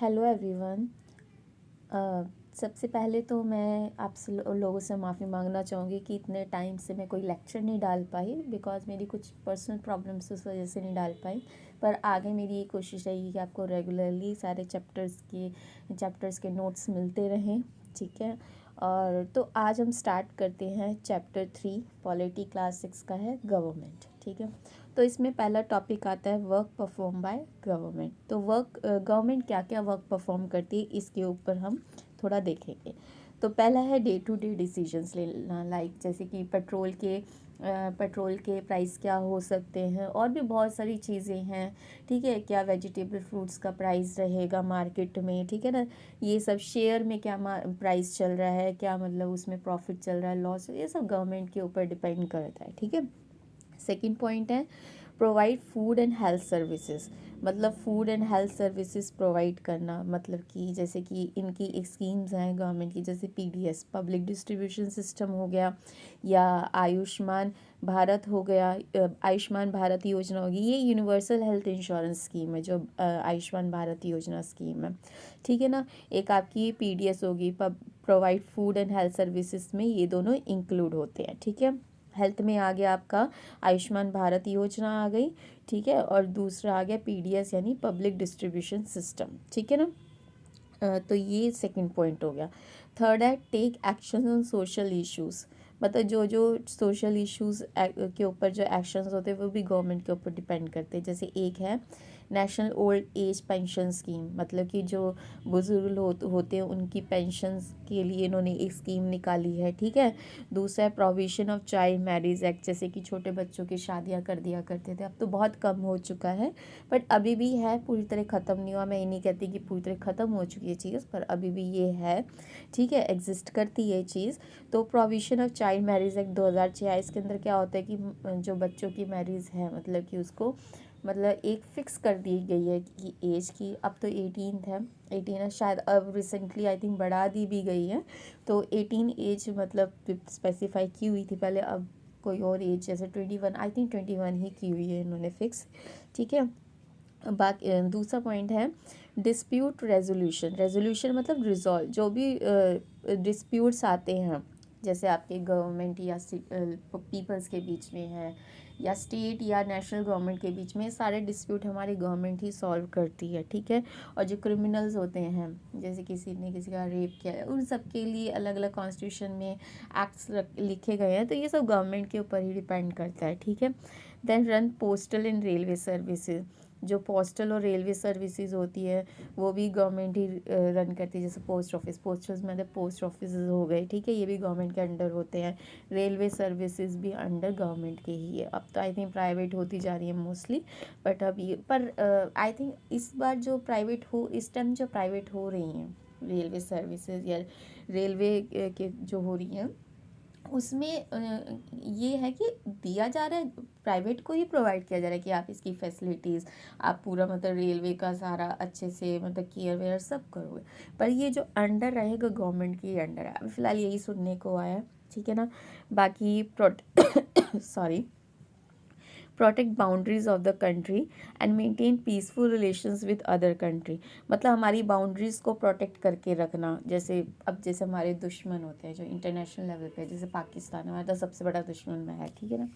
Hello everyone. सबसे पहले तो मैं आप लोगों से माफ़ी मांगना चाहूँगी कि इतने टाइम से मैं कोई लेक्चर नहीं डाल पाई, बिकॉज़ मेरी कुछ पर्सनल प्रॉब्लम्स उस वजह से नहीं डाल पाई। पर आगे मेरी ये कोशिश रहेगी कि आपको रेगुलरली सारे चैप्टर्स के नोट्स मिलते रहें, ठीक है। और तो आज हम स्टार्ट करते हैं चैप्टर 3, पॉलिटी क्लास 6 का है गवर्नमेंट, ठीक है। तो इसमें पहला टॉपिक आता है वर्क परफॉर्म बाय गवर्नमेंट। तो गवर्नमेंट क्या क्या वर्क परफॉर्म करती है इसके ऊपर हम थोड़ा देखेंगे। तो पहला है डे टू डे डिसीजंस लेना, लाइक जैसे कि पेट्रोल के प्राइस क्या हो सकते हैं, और भी बहुत सारी चीज़ें हैं, ठीक है। क्या वेजिटेबल फ्रूट्स का प्राइस रहेगा मार्केट में, ठीक है ना। ये सब शेयर में क्या प्राइस चल रहा है, क्या मतलब उसमें प्रॉफिट चल रहा है, लॉस, ये सब गवर्नमेंट के ऊपर डिपेंड करता है, ठीक है। सेकेंड पॉइंट है provide food and health services. मतलब food and health services provide करना, मतलब कि जैसे कि इनकी एक स्कीम्स हैं गवर्नमेंट की, जैसे पीडीएस पब्लिक डिस्ट्रीब्यूशन सिस्टम हो गया, या आयुष्मान भारत हो गया। आयुष्मान भारत योजना होगी, ये यूनिवर्सल हेल्थ इंश्योरेंस स्कीम है जो आयुष्मान भारत योजना स्कीम है, ठीक है ना। एक आपकी पीडीएस होगी, provide food and health services में ये दोनों इंक्लूड होते हैं, ठीक है। हेल्थ में आ गया आपका आयुष्मान भारत योजना आ गई, ठीक है। और दूसरा आ गया पीडीएस यानी पब्लिक डिस्ट्रीब्यूशन सिस्टम, ठीक है ना। तो ये सेकंड पॉइंट हो गया। थर्ड है take action on social issues. मतलब जो जो सोशल इश्यूज़ के ऊपर जो एक्शंस होते हैं वो भी गवर्नमेंट के ऊपर डिपेंड करते हैं। जैसे एक है national old age pension scheme, मतलब कि जो बुजुर्ग होते हैं उनकी पेंशन्स के लिए इन्होंने एक स्कीम निकाली है, ठीक है। दूसरा है provision of child marriage act, जैसे कि छोटे बच्चों की शादियां कर दिया करते थे, अब तो बहुत कम हो चुका है, बट अभी भी है, पूरी तरह ख़त्म नहीं हुआ। मैं ये नहीं कहती कि पूरी तरह ख़त्म हो चुकी है चीज़, पर अभी भी ये है, ठीक है, एग्जिस्ट करती है चीज़। तो provision of child marriage act 2006, इसके अंदर क्या होता है कि जो बच्चों की मैरिज है, मतलब कि उसको मतलब एक फ़िक्स कर दी गई है कि एज की, अब तो 18 है, 18 है शायद, अब रिसेंटली आई थिंक बढ़ा दी भी गई है। तो 18 एज मतलब स्पेसिफाई की हुई थी पहले, अब कोई और एज जैसे 21, आई थिंक 21 ही की हुई है इन्होंने फिक्स, ठीक है। बाकी दूसरा पॉइंट है डिस्प्यूट रेजोल्यूशन। रेजोल्यूशन मतलब रिजॉल्व, जो भी डिस्प्यूट्स आते हैं, जैसे आपके गवर्नमेंट या पीपल्स के बीच में है, या स्टेट या नेशनल गवर्नमेंट के बीच में, सारे डिस्प्यूट हमारी गवर्नमेंट ही सॉल्व करती है, ठीक है। और जो क्रिमिनल्स होते हैं, जैसे किसी ने किसी का रेप किया है, उन सब के लिए अलग अलग कॉन्स्टिट्यूशन में एक्ट्स लिखे गए हैं, तो ये सब गवर्नमेंट के ऊपर ही डिपेंड करता है, ठीक है। Then run postal and railway services. जो पोस्टल और रेलवे सर्विसेज होती है वो भी गवर्नमेंट ही रन करती है, जैसे पोस्ट ऑफिस, पोस्टल मतलब पोस्ट ऑफिस हो गए, ठीक है, ये भी गवर्नमेंट के अंडर होते हैं। रेलवे सर्विसेज भी अंडर गवर्नमेंट के ही है, अब तो आई थिंक प्राइवेट होती जा रही है मोस्टली, बट अब ये पर आई थिंक इस बार जो प्राइवेट हो, इस टाइम जो प्राइवेट हो रही हैं रेलवे सर्विसेज या रेलवे के जो हो रही हैं, उसमें ये है कि दिया जा रहा है, प्राइवेट को ही प्रोवाइड किया जा रहा है कि आप इसकी फैसिलिटीज़, आप पूरा मतलब रेलवे का सारा अच्छे से मतलब केयर वेयर सब करोगे, पर ये जो अंडर रहेगा गवर्नमेंट के ही अंडर है, अभी फ़िलहाल यही सुनने को आया है, ठीक है ना। बाकी sorry protect boundaries of the country and maintain peaceful relations with other country. मतलब हमारी बाउंड्रीज़ को प्रोटेक्ट करके रखना, जैसे अब जैसे हमारे दुश्मन होते हैं जो इंटरनेशनल लेवल पे, जैसे पाकिस्तान हमारा तो सबसे बड़ा दुश्मन में है, ठीक है ना।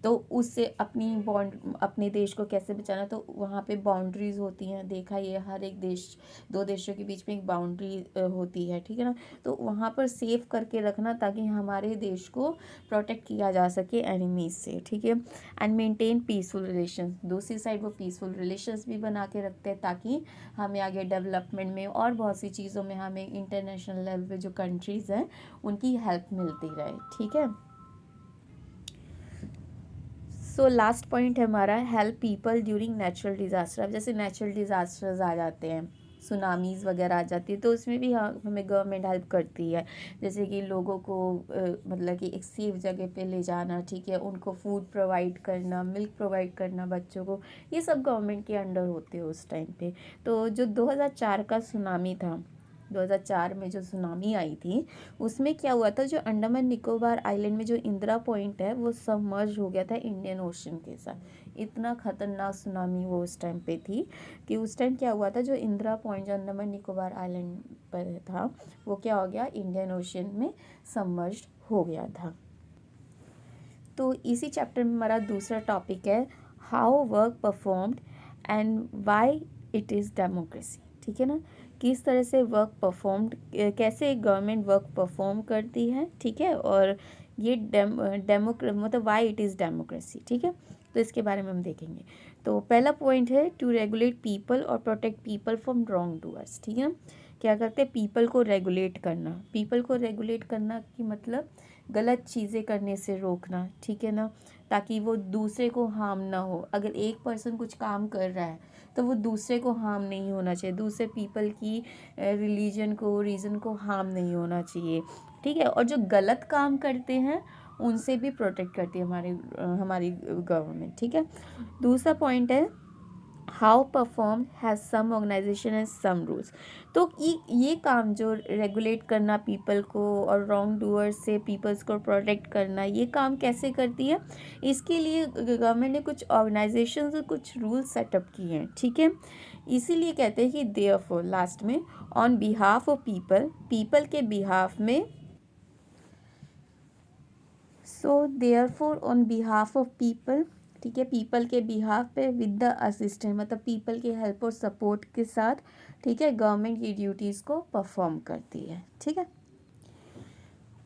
तो उससे अपने देश को कैसे बचाना, तो वहाँ पे बाउंड्रीज़ होती हैं, देखा ये हर एक देश, दो देशों के बीच में एक बाउंड्री होती है, ठीक है ना। तो वहाँ पर सेव करके रखना ताकि हमारे देश को प्रोटेक्ट किया जा सके एनिमीज से, ठीक है। एंड मेंटेन पीसफुल रिलेशन, दूसरी साइड वो पीसफुल रिलेशंस भी बना के रखते हैं ताकि हमें आगे डेवलपमेंट में और बहुत सी चीज़ों में हमें इंटरनेशनल लेवल पे जो कंट्रीज़ हैं उनकी हेल्प मिलती रहे, ठीक है। सो लास्ट पॉइंट है हमारा help people during natural disaster. अब जैसे नेचुरल डिज़ास्टर्स आ जाते हैं, सुनामीज़ वगैरह आ जाती है, तो उसमें भी हमें गवर्नमेंट हेल्प करती है, जैसे कि लोगों को मतलब कि एक सेफ जगह पे ले जाना, ठीक है, उनको फूड प्रोवाइड करना, मिल्क प्रोवाइड करना बच्चों को, ये सब गवर्नमेंट के अंडर होते हैं उस टाइम पे। तो जो 2004 का सुनामी था, 2004 में जो सुनामी आई थी, उसमें क्या हुआ था, जो अंडमान निकोबार आइलैंड में जो इंदिरा पॉइंट है वो सबमर्ज हो गया था इंडियन ओशन के साथ। इतना खतरनाक सुनामी वो उस टाइम पे थी कि उस टाइम क्या हुआ था, जो इंदिरा पॉइंट जो अंडमान निकोबार आइलैंड पर था वो क्या हो गया, इंडियन ओशन में सबमर्ज हो गया था। तो इसी चैप्टर में हमारा दूसरा टॉपिक है how work performed and why it is democracy. ठीक है ना, किस तरह से वर्क परफॉर्म्ड, कैसे गवर्नमेंट वर्क परफॉर्म करती है, ठीक है, और ये मतलब व्हाई इट इज़ डेमोक्रेसी। ठीक है, तो इसके बारे में हम देखेंगे। तो पहला पॉइंट है टू रेगुलेट पीपल और protect people from wrong doers. ठीक है, क्या करते हैं, पीपल को रेगुलेट करना। पीपल को रेगुलेट करना की मतलब गलत चीज़ें करने से रोकना, ठीक है ना, ताकि वो दूसरे को हार्म ना हो। अगर एक पर्सन कुछ काम कर रहा है तो वो दूसरे को हार्म नहीं होना चाहिए, दूसरे पीपल की रिलीजन को, रीज़न को हार्म नहीं होना चाहिए। ठीक है, और जो गलत काम करते हैं उनसे भी प्रोटेक्ट करती है हमारी गवर्नमेंट। ठीक है, दूसरा पॉइंट है how perform has some organisation and some rules. तो ये काम जो रेगुलेट करना पीपल को और रॉन्ग डूअर से पीपल्स को प्रोटेक्ट करना, ये काम कैसे करती है, इसके लिए गवर्नमेंट ने कुछ ऑर्गेनाइजेशंस और कुछ रूल्स सेटअप किए हैं। ठीक है, इसीलिए कहते हैं कि देयरफॉर लास्ट में ऑन बिहाफ ऑफ पीपल के बिहाफ में, so therefore on behalf of people, ठीक है, पीपल के बिहाफ पे विद द असिस्टेंट, मतलब पीपल के हेल्प और सपोर्ट के साथ, ठीक है, गवर्नमेंट की ड्यूटीज़ को परफॉर्म करती है। ठीक है,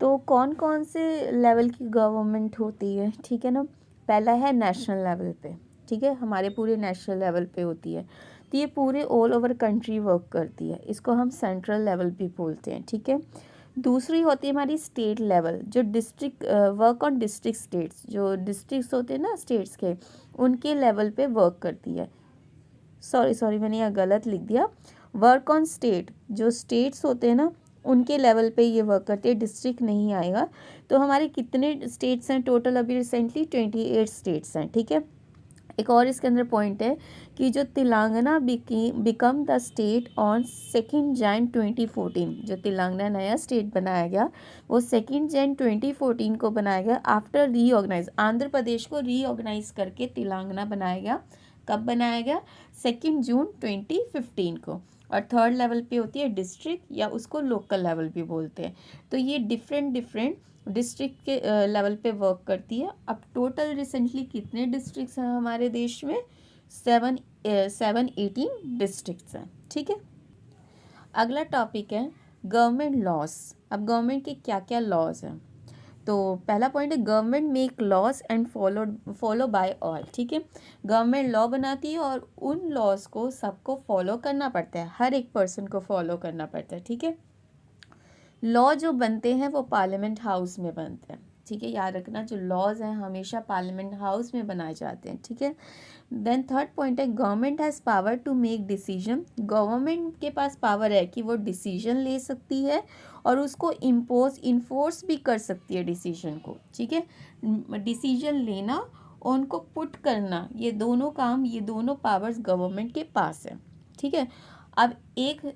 तो कौन कौन से लेवल की गवर्नमेंट होती है, ठीक है ना, पहला है नेशनल लेवल पे। ठीक है, हमारे पूरे नेशनल लेवल पे होती है, तो ये पूरे ऑल ओवर कंट्री वर्क करती है, इसको हम सेंट्रल लेवल भी बोलते हैं। ठीक है, दूसरी होती है हमारी स्टेट लेवल, जो district work on district states, जो डिस्ट्रिक्ट्स होते हैं ना स्टेट्स के, उनके लेवल पे वर्क करती है। सॉरी मैंने यहाँ गलत लिख दिया, वर्क ऑन स्टेट, जो स्टेट्स होते हैं ना उनके लेवल पे ये वर्क करते हैं, डिस्ट्रिक्ट नहीं आएगा। तो हमारे कितने स्टेट्स हैं टोटल, अभी रिसेंटली 28 स्टेट्स हैं। ठीक है, एक और इसके अंदर पॉइंट है कि जो Telangana become the state on 2 Jain 2014, जो तेलंगाना नया स्टेट बनाया गया वो 2 जैन 2014 को बनाया गया आफ्टर रीऑर्गेनाइज, आंध्र प्रदेश को रीऑर्गेनाइज करके तेलंगाना बनाया गया। कब बनाया गया, 2 जून 2015 को। और थर्ड लेवल पे होती है डिस्ट्रिक्ट, या उसको लोकल लेवल भी बोलते हैं। तो ये डिफरेंट डिस्ट्रिक्ट के लेवल पे वर्क करती है। अब टोटल रिसेंटली कितने डिस्ट्रिक्ट्स हैं हमारे देश में, 18 डिस्ट्रिक्ट्स हैं। ठीक है, अगला टॉपिक है गवर्नमेंट लॉस। अब गवर्नमेंट के क्या क्या लॉज हैं, तो पहला पॉइंट है government make laws and follow by all. ठीक है, गवर्नमेंट लॉ बनाती है और उन लॉज को सबको फॉलो करना पड़ता है, हर एक पर्सन को फॉलो करना पड़ता है। ठीक है, लॉ जो बनते हैं वो पार्लियामेंट हाउस में बनते हैं। ठीक है, याद रखना, जो लॉज हैं हमेशा पार्लियामेंट हाउस में बनाए जाते हैं। ठीक है, देन थर्ड पॉइंट है government has power to make decision. Government के पास पावर है कि वो डिसीजन ले सकती है और उसको इन्फोर्स भी कर सकती है डिसीजन को। ठीक है, डिसीजन लेना और उनको पुट करना, ये दोनों पावर्स गवर्नमेंट के पास है। ठीक है, अब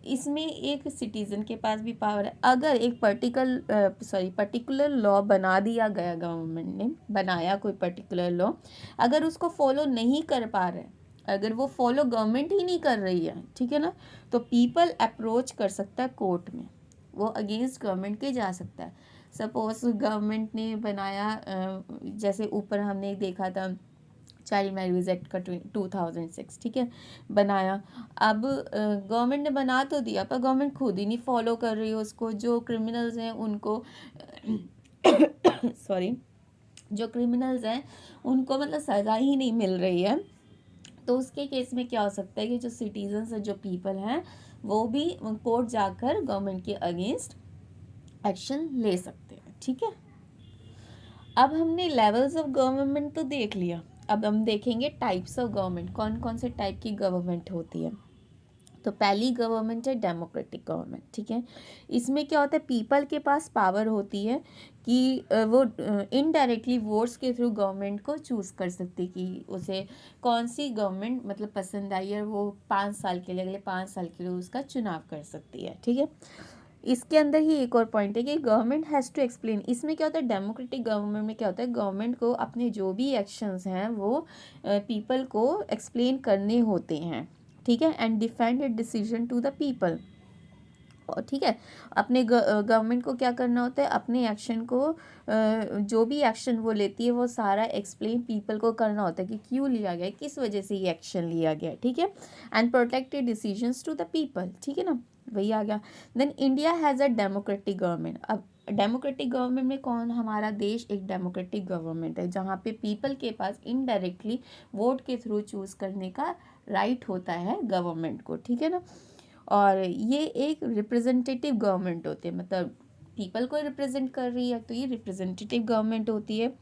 इसमें एक सिटीज़न के पास भी पावर है। अगर एक पर्टिकुलर लॉ बना दिया गया, गवर्नमेंट ने बनाया कोई पर्टिकुलर लॉ, अगर उसको फॉलो नहीं कर पा रहे, अगर वो फॉलो गवर्नमेंट ही नहीं कर रही है, ठीक है ना, तो पीपल अप्रोच कर सकता है कोर्ट में, वो अगेंस्ट गवर्नमेंट के जा सकता है। सपोज गवर्नमेंट ने बनाया, जैसे ऊपर हमने देखा था चाइल्ड मैरिज एक्ट का 2006, ठीक है, बनाया। अब गवर्नमेंट ने बना तो दिया पर गवर्नमेंट खुद ही नहीं फॉलो कर रही है उसको। जो क्रिमिनल्स हैं उनको सॉरी जो क्रिमिनल्स हैं उनको मतलब सज़ा ही नहीं मिल रही है, तो उसके केस में क्या हो सकता है कि जो सिटीजन्स हैं, जो पीपल हैं, वो भी कोर्ट जाकर गवर्नमेंट के अगेंस्ट एक्शन ले सकते हैं। ठीक है, अब हमने लेवल्स ऑफ गवर्नमेंट तो देख लिया, अब हम देखेंगे टाइप्स ऑफ गवर्नमेंट, कौन कौन से टाइप की गवर्नमेंट होती है। तो पहली गवर्नमेंट है डेमोक्रेटिक गवर्नमेंट, ठीक है। इसमें क्या होता है, पीपल के पास पावर होती है कि वो इनडायरेक्टली वोट्स के थ्रू गवर्नमेंट को चूज़ कर सकती है कि उसे कौन सी गवर्नमेंट मतलब पसंद आई है, वो 5 साल के लिए, अगले 5 साल के लिए उसका चुनाव कर सकती है, ठीक है। इसके अंदर ही एक और पॉइंट है कि गवर्नमेंट हैज़ टू एक्सप्लेन। इसमें क्या होता है, डेमोक्रेटिक गवर्नमेंट में क्या होता है, गवर्नमेंट को अपने जो भी एक्शंस हैं वो पीपल को एक्सप्लेन करने होते हैं, ठीक है, and defend it decision to the people. और ठीक है, अपने गवर्नमेंट को क्या करना होता है, अपने एक्शन को जो भी एक्शन वो लेती है वो सारा एक्सप्लेन पीपल को करना होता है कि क्यों लिया गया, किस वजह से ये एक्शन लिया गया, ठीक है, and protected decisions to the people, ठीक है ना, वही आ गया। Then India has a democratic government. अब डेमोक्रेटिक गवर्नमेंट में कौन, हमारा देश एक डेमोक्रेटिक गवर्नमेंट है जहाँ पे पीपल के पास इनडायरेक्टली वोट के थ्रू चूज़ करने का राइट होता है गवर्नमेंट को, ठीक है ना। और ये एक रिप्रेजेंटेटिव गवर्नमेंट होती है, मतलब पीपल को रिप्रेजेंट कर रही है, तो ये रिप्रेजेंटेटिव गवर्नमेंट होती है।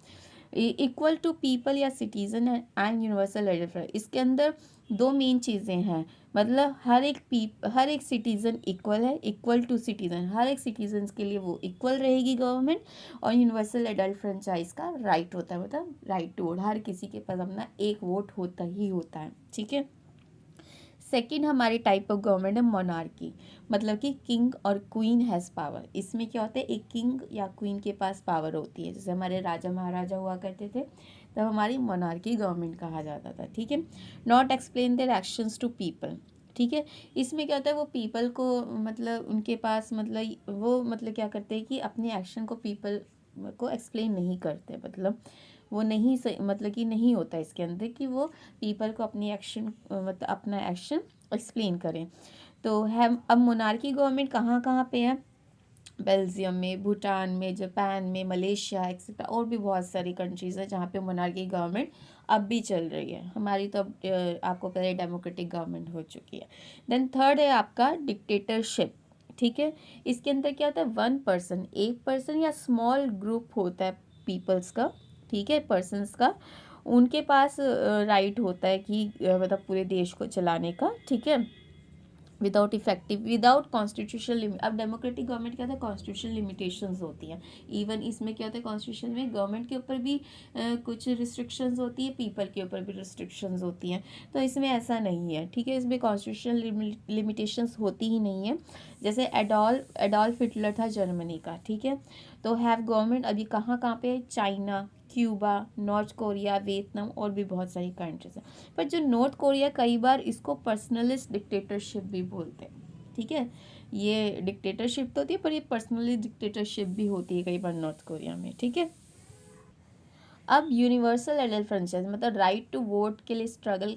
इक्वल टू पीपल या सिटीज़न एंड यूनिवर्सल आइडेंटिफायर। इसके अंदर दो मेन चीज़ें हैं, मतलब हर एक सिटीज़न इक्वल है, इक्वल टू सिटीज़न, हर एक सिटीजन के लिए वो इक्वल रहेगी गवर्नमेंट। और यूनिवर्सल एडल्ट फ्रेंचाइज का राइट होता है, मतलब राइट टू वोट, हर किसी के पास अपना एक वोट होता ही होता है, ठीक है। सेकंड हमारी टाइप ऑफ गवर्नमेंट है मोनार्की, मतलब कि किंग और क्वीन हैज़ पावर। इसमें क्या होता है, एक किंग या क्वीन के पास पावर होती है, जैसे हमारे राजा महाराजा हुआ करते थे, तब हमारी मोनार्की गवर्नमेंट कहा जाता था, ठीक है। Not explain their actions to people, ठीक है। इसमें क्या होता है, वो पीपल को मतलब उनके पास मतलब वो मतलब क्या करते हैं कि अपने एक्शन को पीपल को एक्सप्लेन नहीं करते, मतलब वो नहीं मतलब कि नहीं होता इसके अंदर कि वो पीपल को अपनी एक्शन मतलब अपना एक्शन एक्सप्लेन करें। तो है, अब मोनार्की गवर्नमेंट कहाँ कहाँ पे है, बेल्जियम में, भूटान में, जापान में, मलेशिया एक्सेट्रा, और भी बहुत सारी कंट्रीज़ हैं जहाँ पे मोनार्की गवर्नमेंट अब भी चल रही है। हमारी तो अब आपको पता है डेमोक्रेटिक गवर्नमेंट हो चुकी है। देन थर्ड है आपका डिक्टेटरशिप, ठीक है। इसके अंदर क्या होता है, वन पर्सन, एक पर्सन या स्मॉल ग्रुप होता है पीपल्स का, ठीक है, पर्सन्स का, उनके पास राइट होता है कि मतलब पूरे देश को चलाने का, ठीक है, विदाउट कॉन्स्टिट्यूशनल लिमिट। अब डेमोक्रेटिक गवर्नमेंट क्या होता है, कॉन्स्टिट्यूशनल लिमिटेशंस होती हैं। इवन इसमें क्या होता है, कॉन्स्टिट्यूशन में गवर्नमेंट के ऊपर भी कुछ रिस्ट्रिक्शंस होती है, पीपल के ऊपर भी रिस्ट्रिक्शंस होती हैं। तो इसमें ऐसा नहीं है, ठीक है, इसमें कॉन्स्टिट्यूशनल लिमिटेशंस होती ही नहीं है। जैसे एडोल्फ हिटलर था जर्मनी का, ठीक है, तो हैव गवर्नमेंट अभी कहाँ कहाँ पे, China, Cuba, north Korea, Vietnam, और भी बहुत सारी कंट्रीज हैं। पर जो नॉर्थ कोरिया, कई बार इसको पर्सनलिस्ट डिक्टेटरशिप भी बोलते हैं, ठीक है। ये डिक्टेटरशिप तो होती है, पर ये पर्सनलिस्ट डिक्टेटरशिप भी होती है कई बार नॉर्थ कोरिया में, ठीक है। अब यूनिवर्सल एडल्ट फ्रेंचाइज मतलब राइट टू वोट के लिए स्ट्रगल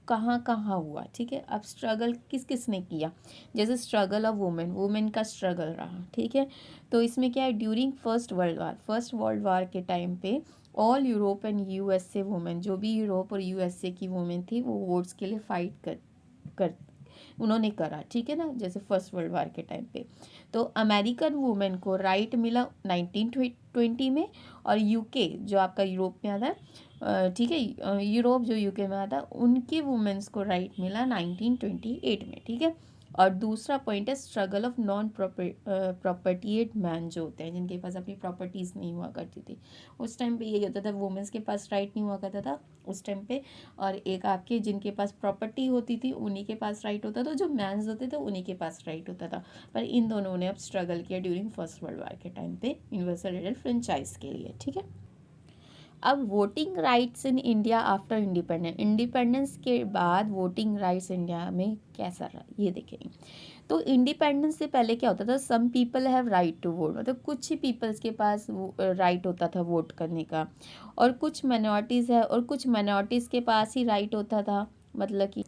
कहाँ कहाँ हुआ, ठीक है। अब स्ट्रगल किस किस ने किया, जैसे स्ट्रगल ऑफ वुमेन का स्ट्रगल रहा, ठीक है। तो इसमें क्या है, ड्यूरिंग फर्स्ट वर्ल्ड वार के टाइम पे all Europe and USA women, जो भी यूरोप और यूएसए की वुमेन थी वो वोट्स के लिए फाइट कर उन्होंने करा, ठीक है ना, जैसे फर्स्ट वर्ल्ड वार के टाइम पे। तो अमेरिकन वुमेन को राइट मिला 1920 में, और यूके जो आपका यूरोप में आता है, ठीक है, यूरोप जो यूके में आता है, उनकी वुमेन्स को राइट मिला 1928 में, ठीक है। और दूसरा पॉइंट है struggle of non propertied man, जो होते हैं जिनके पास अपनी प्रॉपर्टीज़ नहीं हुआ करती थी उस टाइम पे, यही होता था, वुमेन्स के पास राइट नहीं हुआ करता था उस टाइम पे। और एक आपके जिनके पास प्रॉपर्टी होती थी उन्हीं के पास राइट होता था, जो मैंस होते थे उन्हीं के पास राइट होता था। पर इन दोनों ने अब स्ट्रगल किया ड्यूरिंग फर्स्ट वर्ल्ड वार के टाइम पे यूनिवर्सल एडल्ट फ्रेंचाइज के लिए, ठीक है। अब voting rights in India after independence के बाद वोटिंग राइट्स इंडिया में कैसा रहा, ये देखेंगे। तो इंडिपेंडेंस से पहले क्या होता था, some people have right to vote, मतलब कुछ ही पीपल्स के पास राइट होता था वोट करने का, और कुछ माइनॉरिटीज़ है और कुछ माइनॉरिटीज़ के पास ही राइट होता था, मतलब कि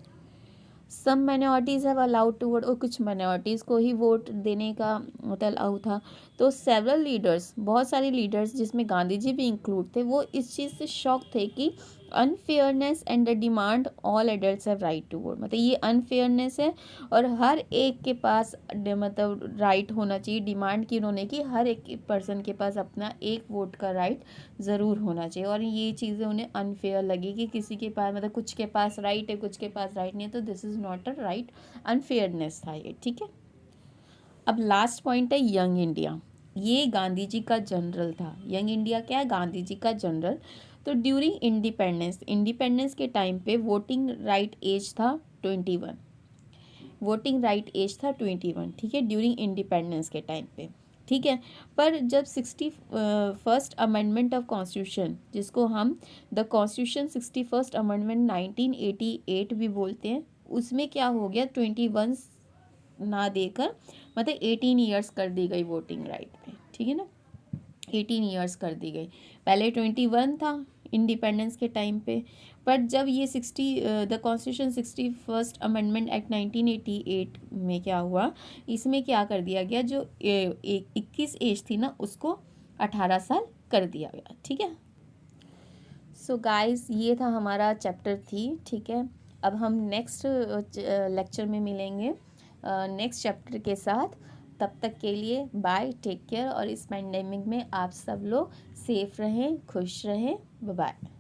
some minorities have allowed to vote, और कुछ माइनॉरिटीज़ को ही वोट देने का मतलब अलाउ था। तो सेवरल लीडर्स, बहुत सारे लीडर्स जिसमें गांधी जी भी इंक्लूड थे, वो इस चीज़ से शॉक थे कि unfairness and the demand all adults have right to vote, मतलब ये अनफेयरनेस है और हर एक के पास मतलब राइट होना चाहिए। डिमांड की उन्होंने की हर एक पर्सन के पास अपना एक वोट का राइट ज़रूर होना चाहिए, और ये चीज़ें उन्हें अनफेयर लगी कि किसी के पास मतलब कुछ के पास राइट है कुछ के पास राइट नहीं है, तो this is not a right, unfairness था ये, ठीक है। अब लास्ट पॉइंट है यंग इंडिया। ये गांधी जी का जनरल था। यंग इंडिया क्या है? गांधी जी का जनरल। तो ड्यूरिंग इंडिपेंडेंस के टाइम पे वोटिंग राइट एज था 21। वोटिंग राइट एज था 21, ठीक है, ड्यूरिंग इंडिपेंडेंस के टाइम पे, ठीक है। पर जब 61st अमेंडमेंट ऑफ कॉन्स्टिट्यूशन, जिसको हम द कॉन्स्टिट्यूशन 61st अमेंडमेंट 1988 भी बोलते हैं, उसमें क्या हो गया, 21 ना देकर मतलब 18 ईयर्स कर दी गई वोटिंग राइट पे, ठीक है ना, 18 ईयर्स कर दी गई। पहले 21 था इंडिपेंडेंस के टाइम पे, पर जब ये 60 the constitution 61st amendment act 1988 में क्या हुआ, इसमें क्या कर दिया गया, जो 21 एज थी ना उसको 18 साल कर दिया गया, ठीक है। सो गाइस ये था हमारा चैप्टर 3, ठीक है। अब हम नेक्स्ट लेक्चर में मिलेंगे नेक्स्ट चैप्टर के साथ। तब तक के लिए बाय, टेक केयर, और इस पैंडेमिक में आप सब लोग सेफ रहें, खुश रहें, बाय बाय।